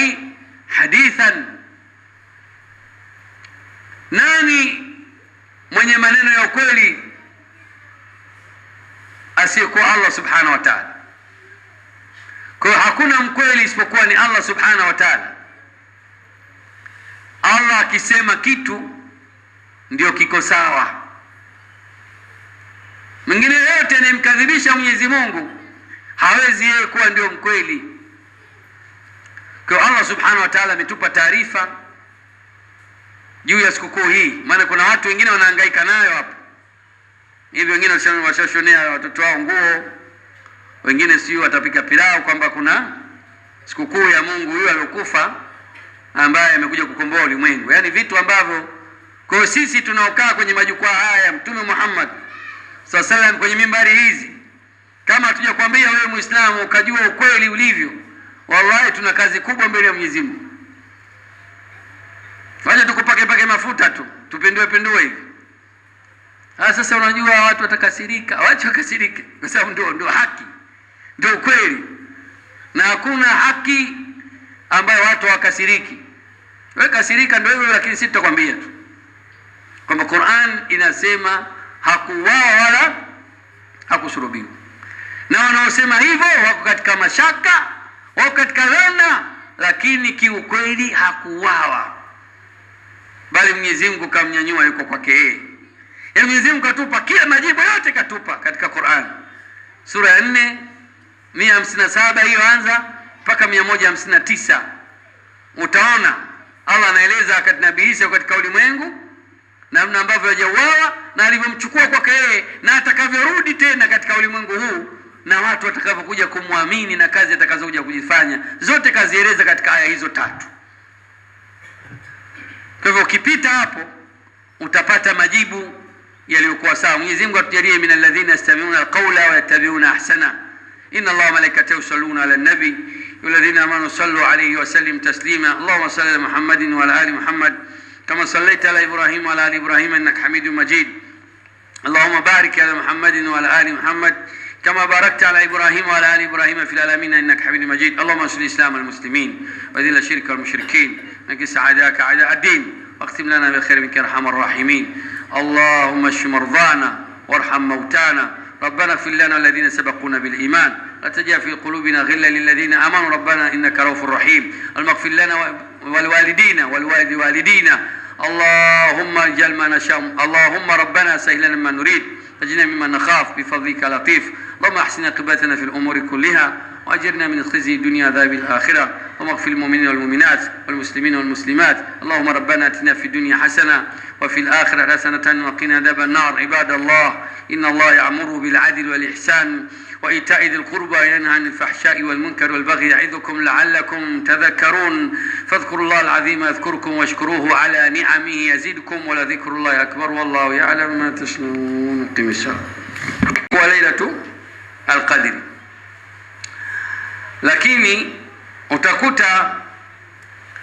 Allahi hadithan, nani mwenye maneno ya ukweli asiyekuwa Allah subhanahu wa ta'ala? Kwa hiyo hakuna mkweli isipokuwa ni Allah subhanahu wa ta'ala. Allah akisema kitu ndio kiko sawa. Mwingine yote anayemkadhibisha Mwenyezi Mungu hawezi yeye kuwa ndio mkweli. Kwa hiyo Allah subhanahu wa ta'ala ametupa taarifa juu ya sikukuu hii, maana kuna watu wengine wanahangaika nayo hapa hivi, wengine washashonea watoto wao nguo, wengine sio watapika pilau kwamba kuna sikukuu ya Mungu huyo aliyokufa ambaye amekuja kukomboa ulimwengu. Yaani vitu ambavyo kwa sisi tunaokaa kwenye majukwaa haya Mtume Muhammad sallallahu alaihi wasallam kwenye mimbari hizi, kama hatuja kwambia wewe Muislamu ukajua ukweli ulivyo, wallahi tuna kazi kubwa mbele ya Mwenyezi Mungu. Fanya tukupake mafuta tu, tupendue hivi. Sasa unajua watu watakasirika, waache wakasirike, kwa sababu ndio haki, ndio ukweli, na hakuna haki ambayo watu wakasiriki. Wewe kasirika ndio hivyo, lakini sisi tutakwambia tu kwamba Qur'an inasema hakuuawa wala hakusurubiwa, na wanaosema hivyo wako katika mashaka, wako katika dhana, lakini kiukweli hakuuawa, bali Mwenyezi Mungu kamnyanyua, yuko kwake yeye. Yaani Mwenyezi Mungu katupa kila majibu yote, katupa katika Qur'an. Sura ya 4 157 hiyo anza mpaka 159, utaona Allah anaeleza wakati Nabii Isa katika ulimwengu namna ambavyo hajauawa na alivyomchukua kwake yeye, na atakavyorudi tena katika ulimwengu huu, na watu watakavyokuja kumwamini na kazi atakazokuja kujifanya, zote kazieleza katika aya hizo 3. Kwa hivyo ukipita hapo utapata majibu yaliyokuwa sawa. Mwenyezi Mungu atujalie min alladhina yastami'una alqawla wa yattabi'una ahsana. Inna Allaha wa malaikatahu yusalluna ala an-nabi walladhina amanu sallu alayhi wa sallim taslima. Allahumma salli ala Muhammadin wa ala ali Muhammad kama sallaita ala Ibrahim wa ala ali Ibrahim innaka Hamidum Majid. Allahumma barik ala Muhammadin wa ala ali Muhammad كما باركت على إبراهيم وعلى آل إبراهيم في العالمين إنك حميد مجيد. اللهم انصر الإسلام والمسلمين وذل الشرك والمشركين، نكس أعداءك أعداء الدين، واختم لنا بالخير منك يا أرحم الراحمين. اللهم اشف مرضانا وارحم موتانا، ربنا اغفر لنا الذين سبقونا بالإيمان، لا تجعل في قلوبنا غلا للذين آمنوا ربنا إنك رؤوف رحيم. اللهم اغفر لنا والوالدين والوالد والدينا. اللهم اجعل ما نشاء، اللهم ربنا سهل لنا ما نريد، نجنا مما نخاف بفضلك لطيف. اللهم احسن عاقبتنا في الامور كلها واجرنا من خزي الدنيا عذاب الاخره. اللهم اغفر للمؤمنين والمؤمنات والمسلمين والمسلمات. اللهم ربنا اتنا في الدنيا حسنه وفي الاخره حسنه وقنا عذاب النار. عباد الله، ان الله يأمر بالعدل والاحسان وإيتاء ذي القربى وينهى عن الفحشاء والمنكر والبغي يعظكم لعلكم تذكرون. فاذكروا الله العظيم يذكركم واشكروه على نعمه يزدكم ولذكر الله أكبر والله يعلم ما تصنعون. قم الصلاة. وليلة القدر، lakini utakuta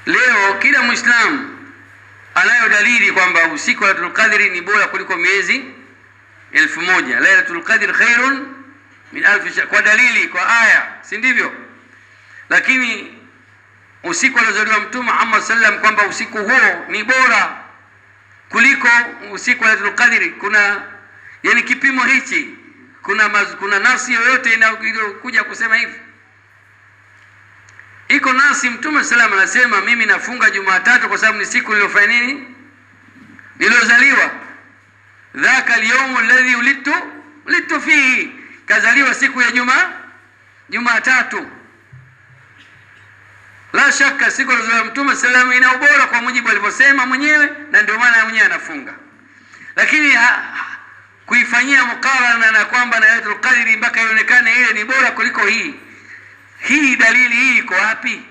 leo kila Muislamu anayo dalili kwamba usiku wa Lailatul Qadri ni bora kuliko miezi 1000. Lailatul Qadri khairun min alf shahr, kwa dalili, kwa aya, si ndivyo? Lakini usiku aliozaliwa Mtume Muhammad sallam kwamba usiku huo ni bora kuliko usiku wa Lailatul Qadri, kuna yani kipimo hichi, kuna nafsi yoyote inayokuja kusema hivi? Iko nasi Mtume sallam anasema mimi nafunga Jumatatu kwa sababu ni siku niliyofanya nini? Niliyozaliwa. Dhaka al-yawm alladhi ulidtu fihi, kazaliwa siku ya Jumatatu. La shaka siku ya Mtume sallam ina ubora kwa mujibu alivyosema mwenyewe, na ndio maana mwenyewe anafunga. Lakini kuifanyia mukarana na kwamba na Lailatul Qadri mpaka ionekane ile ni bora kuliko hii dalili hii iko wapi?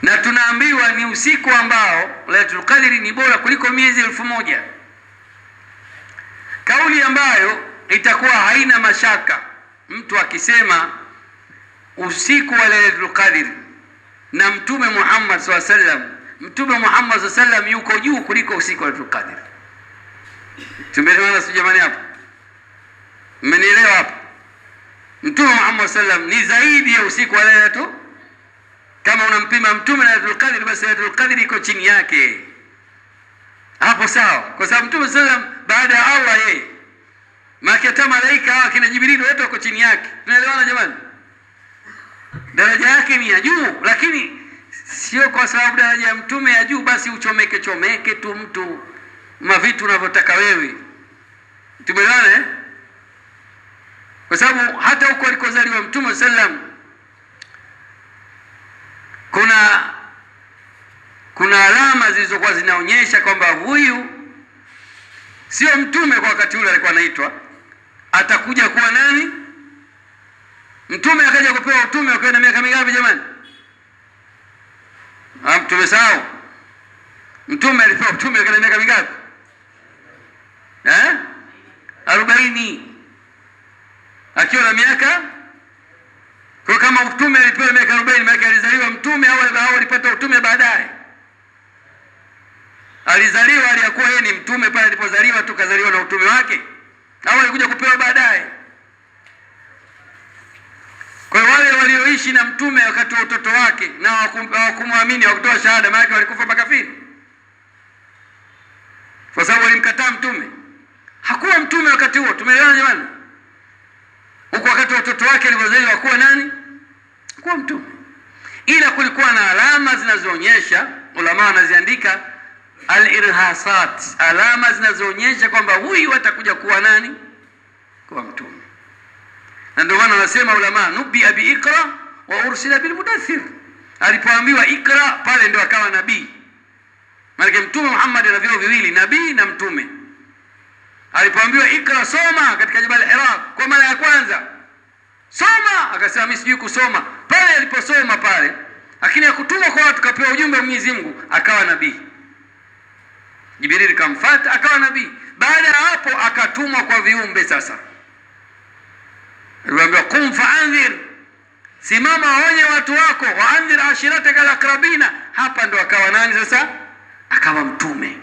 Na tunaambiwa ni usiku ambao Lailatul Qadri ni bora kuliko miezi 1000, kauli ambayo itakuwa haina mashaka. Mtu akisema usiku wa Lailatul Qadri na Mtume Muhammad sallallahu alaihi wasallam, Mtume Muhammad sallallahu alaihi wasallam yuko juu kuliko usiku wa Lailatul Qadri. Tumeelewana sio jamani hapo? Mmenielewa hapo? Mtume Muhammad sallam ni zaidi ya usiku wa Lailatul. Kama unampima mtume na Lailatul Qadr, basi Lailatul Qadr iko chini yake hapo, sawa? Kwa sababu Mtume sallam baada ya Allah yeye, maana hata malaika hawa kina Jibril wote wako chini yake. Tunaelewana jamani? Daraja yake ni ya juu, lakini sio kwa sababu daraja ya mtume ya juu basi uchomeke tu mtu mavitu unavyotaka wewe. Tumeelewana eh? Kwa sababu hata huko alikozaliwa Mtume sallam kuna alama zilizokuwa zinaonyesha kwamba huyu sio mtume kwa wakati ule alikuwa anaitwa, atakuja kuwa nani? Mtume akaja kupewa utume akiwa na miaka mingapi jamani? Tumesahau. Mtume alipewa utume akiwa na miaka mingapi? 40. Akiwa na miaka, kwa kama utume alipewa miaka 40, maana alizaliwa mtume au alipata utume baadaye? Alizaliwa aliyakuwa yeye ni mtume pale alipozaliwa tu, kazaliwa na utume wake, au alikuja kupewa baadaye? Kwa hiyo wale walioishi na mtume wakati wa utoto wake na hawakumwamini, hawakutoa shahada, maana walikufa makafiri, kwa sababu walimkataa mtume. Hakuwa mtume wakati huo. Tumeelewana jamani? Huko wakati wa utoto wake alipozaliwa kuwa nani? Kuwa mtume. Ila kulikuwa na alama zinazoonyesha, ulama wanaziandika al-irhasat, alama zinazoonyesha kwamba huyu atakuja kuwa nani? Kuwa mtume. Na ndio maana wanasema ulama, nubi abi ikra wa ursila bil mudaththir. Alipoambiwa ikra pale ndio akawa nabii. Maana Mtume Muhammad ana vyeo viwili, nabii na mtume. Alipoambiwa ikra, soma, katika Jabal Iraq kwa mara ya kwanza, soma, akasema mimi sijui kusoma. Pale aliposoma pale, lakini hakutumwa kwa watu, kapewa ujumbe wa Mwenyezi Mungu, akawa nabii. Jibril kamfuata akawa nabii. Baada ya hapo akatumwa kwa viumbe. Sasa aliambiwa kum fa'anzir, simama waonye watu wako, waanzir ashirataka al-aqrabina. Hapa ndo akawa nani sasa? Akawa mtume.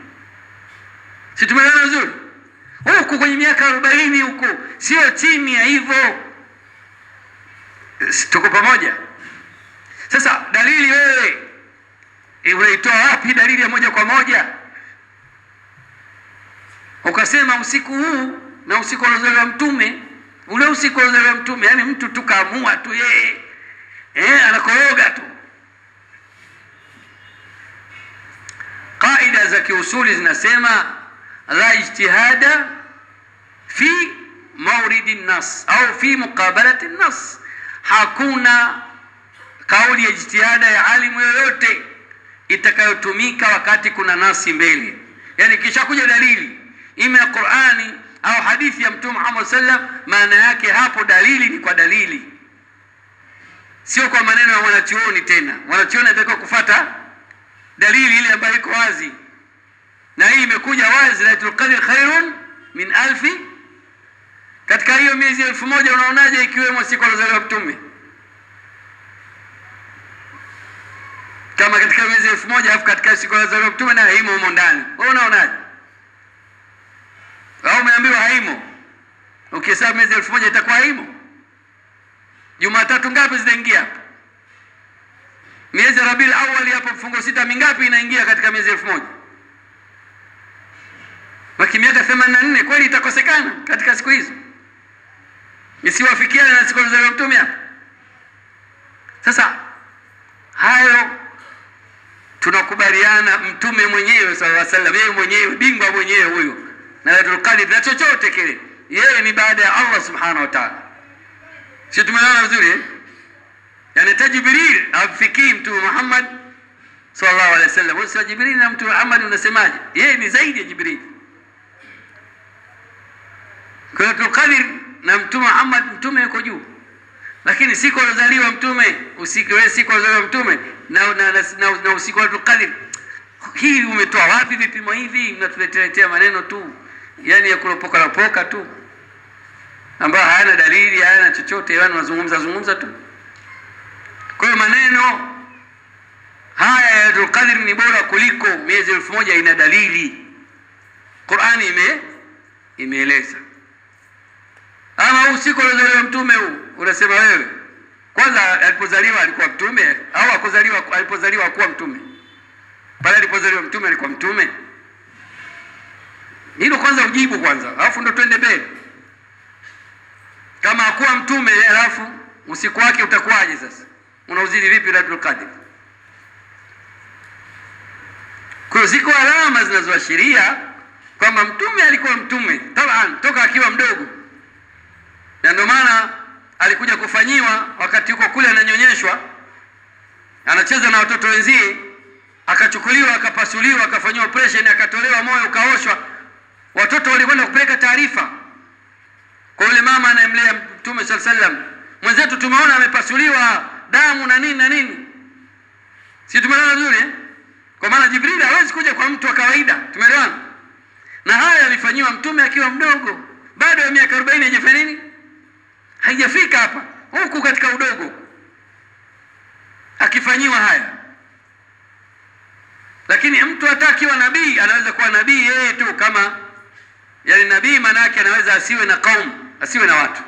Si tumeelewana vizuri? Huko kwenye miaka 40 huko, sio chini ya hivyo. Tuko pamoja? Sasa dalili wewe unaitoa wapi? Dalili ya moja kwa moja ukasema usiku huu na usiku wa mtume, ule usiku wa mtume, yani mtu tukaamua tu yeye anakoroga tu. Kaida za kiusuli zinasema la ijtihada fi mawridi nas au fi muqabalati nas. Hakuna kauli ya ijtihada ya alimu yoyote itakayotumika wakati kuna nasi mbele. Yani kisha kuja dalili ima ya Qur'ani au hadithi ya Mtume Muhammad sallam, maana yake hapo dalili ni kwa dalili, sio kwa maneno ya mwanachuoni. Tena mwanachuoni anatakiwa kufuata dalili ile ambayo iko wazi, na hii imekuja wazi, Lailatul Qadr khairun min alfi. Katika hiyo miezi 1000 unaonaje ikiwemo siku alizaliwa mtume? Kama katika miezi 1000 afu katika siku alizaliwa mtume na haimo humo ndani, wewe unaonaje? Au umeambiwa haimo? Ukihesabu miezi 1000 itakuwa haimo. Jumatatu ngapi zinaingia hapo? Miezi Rabiul Awwal hapo mfungo 6 mingapi inaingia katika miezi 1000? Baki miaka 84, kweli itakosekana katika siku hizo? Isiwafikiane na siku za mtume hapo. Sasa hayo tunakubaliana, mtume mwenyewe sallallahu alaihi wasallam, yeye mwenyewe bingwa mwenyewe huyo, na Lailatul Qadr na chochote kile, yeye ni baada ya Allah subhanahu wa ta'ala. Sio, tumeelewana vizuri eh? Yani Jibril afikii Mtume Muhammad sallallahu alaihi wasallam. Wewe Jibril na Mtume Muhammad unasemaje? Yeye ni zaidi ya Jibril. Kwa Lailatul Qadr na Mtume Muhammad, mtume yuko juu, lakini siku alozaliwa mtume, usiku wewe siku alozaliwa mtume na usiku wa Lailatul Qadr, hii umetoa wapi vipimo hivi? Mnatuletea maneno tu, yani ya kulopoka tu, ambayo hayana dalili, hayana chochote, yani wanazungumza tu. Kwa hiyo maneno haya ya Lailatul Qadr ni bora kuliko miezi 1000, ina dalili. Qur'ani imeeleza. Ama huu siku aliozaliwa mtume huu unasema wewe, kwanza alipozaliwa alikuwa mtume au alipozaliwa hakuwa mtume? Pale alipozaliwa mtume alikuwa mtume? Hilo kwanza ujibu kwanza, alafu ndo twende mbele. Kama hakuwa mtume, alafu usiku wake utakuwaje sasa? Unauzidi vipi Lailatul Qadr? Kwa ziko alama zinazoashiria kwamba mtume alikuwa mtume taban toka akiwa mdogo, na ndio maana alikuja kufanyiwa wakati yuko kule ananyonyeshwa, anacheza na watoto wenzie, akachukuliwa akapasuliwa, akafanyiwa operation, akatolewa moyo, ukaoshwa. Watoto walikwenda kupeleka taarifa kwa yule mama anayemlea Mtume sallallahu alaihi wasallam, mwenzetu tumeona amepasuliwa damu na nini na nini. Si tumeona vizuri eh? Kwa maana Jibril hawezi kuja kwa mtu wa kawaida, tumeelewana? Na haya alifanyiwa mtume akiwa mdogo, bado ya miaka 40 haijafanya nini? Haijafika hapa, huku katika udogo akifanyiwa haya. Lakini mtu hata akiwa nabii anaweza kuwa nabii yeye tu, kama yani nabii maana yake anaweza asiwe na kaum, asiwe na watu,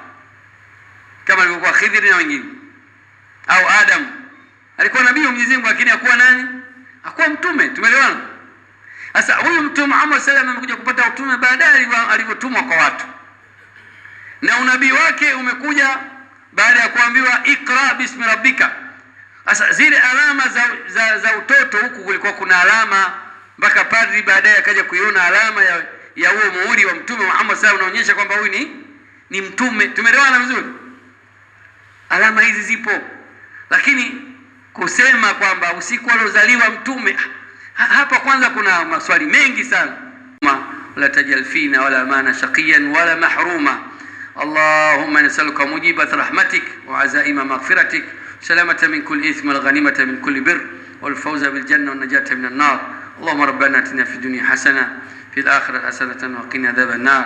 kama alivyokuwa Khidr na wengine, au Adam alikuwa nabii wa Mwenyezi Mungu lakini hakuwa nani? Hakuwa mtume. Tumeelewana? Sasa huyu Mtume Muhammad sallallahu alaihi wasallam amekuja kupata utume baadaye alivyotumwa kwa watu, na unabii wake umekuja baada ya kuambiwa ikra bismi rabbika. Sasa zile alama za utoto, huku kulikuwa kuna alama mpaka padri baadaye akaja kuiona alama ya huo muhuri wa Mtume Muhammad sallallahu alaihi wasallam unaonyesha kwamba huyu ni mtume. Tumeelewana vizuri? Alama hizi zipo, lakini kusema kwamba usiku aliozaliwa mtume, hapa kwanza kuna maswali mengi sana. Wala tajal fina wala mana shaqiyan wala mahruma. Allahumma nasaluka mujibat rahmatik wa azaima maghfiratik, salamata min kulli ithmi wal ghanimata min kulli birr wal fawza bil janna wan najata min an-nar. Allahumma rabbana atina fid dunya hasana fil akhirati hasanatan wa qina adhaban nar.